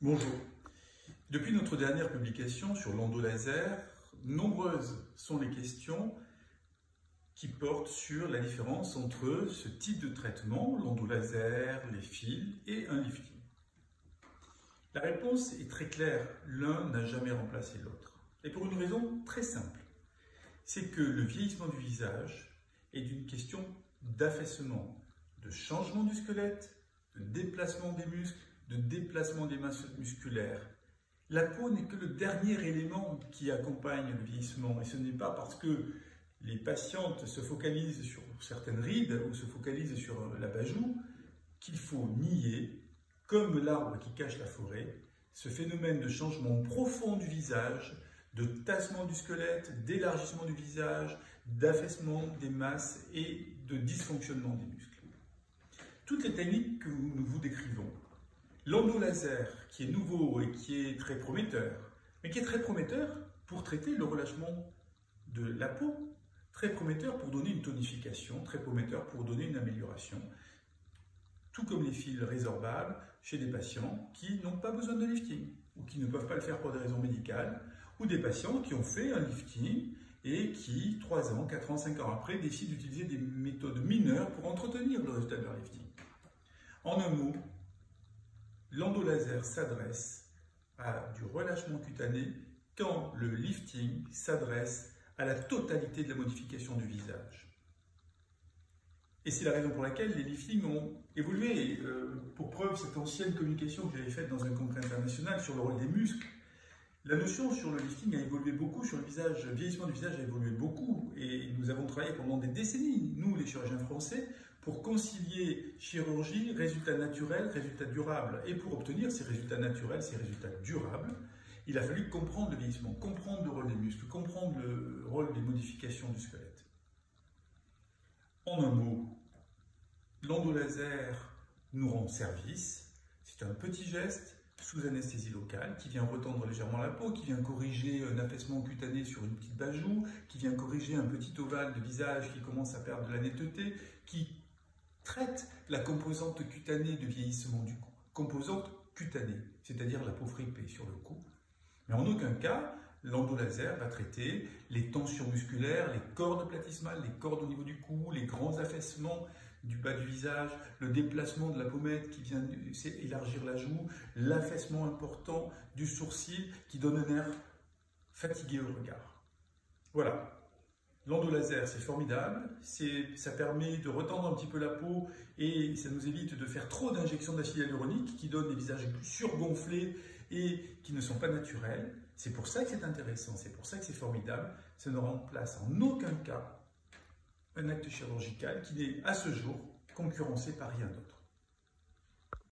Bonjour. Depuis notre dernière publication sur l'endolaser, nombreuses sont les questions qui portent sur la différence entre ce type de traitement, l'endolaser, les fils et un lifting. La réponse est très claire, l'un n'a jamais remplacé l'autre. Et pour une raison très simple, c'est que le vieillissement du visage est une question d'affaissement, de changement du squelette, de déplacement des muscles, de déplacement des masses musculaires. La peau n'est que le dernier élément qui accompagne le vieillissement, et ce n'est pas parce que les patientes se focalisent sur certaines rides ou se focalisent sur l'abat-joue qu'il faut nier, comme l'arbre qui cache la forêt, ce phénomène de changement profond du visage, de tassement du squelette, d'élargissement du visage, d'affaissement des masses et de dysfonctionnement des muscles. Toutes les techniques que nous vous décrivons, l'endolaser qui est nouveau et qui est très prometteur, mais qui est très prometteur pour traiter le relâchement de la peau, très prometteur pour donner une tonification, très prometteur pour donner une amélioration, tout comme les fils résorbables chez des patients qui n'ont pas besoin de lifting ou qui ne peuvent pas le faire pour des raisons médicales, ou des patients qui ont fait un lifting et qui, 3 ans, 4 ans, 5 ans après, décident d'utiliser des méthodes mineures pour entretenir le résultat de leur lifting. En un mot, l'endolaser s'adresse à du relâchement cutané quand le lifting s'adresse à la totalité de la modification du visage. Et c'est la raison pour laquelle les liftings ont évolué. Pour preuve, cette ancienne communication que j'avais faite dans un congrès international sur le rôle des muscles, la notion sur le lifting a évolué beaucoup, sur le visage, le vieillissement du visage a évolué beaucoup, et nous avons travaillé pendant des décennies, nous les chirurgiens français, pour concilier chirurgie, résultats naturels, résultats durables. Et pour obtenir ces résultats naturels, ces résultats durables, il a fallu comprendre le vieillissement, comprendre le rôle des muscles, comprendre le rôle des modifications du squelette. En un mot, l'endolaser nous rend service, c'est un petit geste sous anesthésie locale qui vient retendre légèrement la peau, qui vient corriger un affaissement cutané sur une petite bajoue, qui vient corriger un petit ovale de visage qui commence à perdre de la netteté, qui traite la composante cutanée de vieillissement du cou, composante cutanée, c'est-à-dire la peau fripée sur le cou. Mais en aucun cas, l'endolaser va traiter les tensions musculaires, les cordes platysmales, les cordes au niveau du cou, les grands affaissements du bas du visage, le déplacement de la pommette qui vient élargir la joue, l'affaissement important du sourcil qui donne un air fatigué au regard. Voilà. L'endolaser, c'est formidable, ça permet de retendre un petit peu la peau et ça nous évite de faire trop d'injections d'acide hyaluronique qui donnent des visages surgonflés et qui ne sont pas naturels. C'est pour ça que c'est intéressant, c'est pour ça que c'est formidable. Ça ne remplace en aucun cas un acte chirurgical qui n'est à ce jour concurrencé par rien d'autre.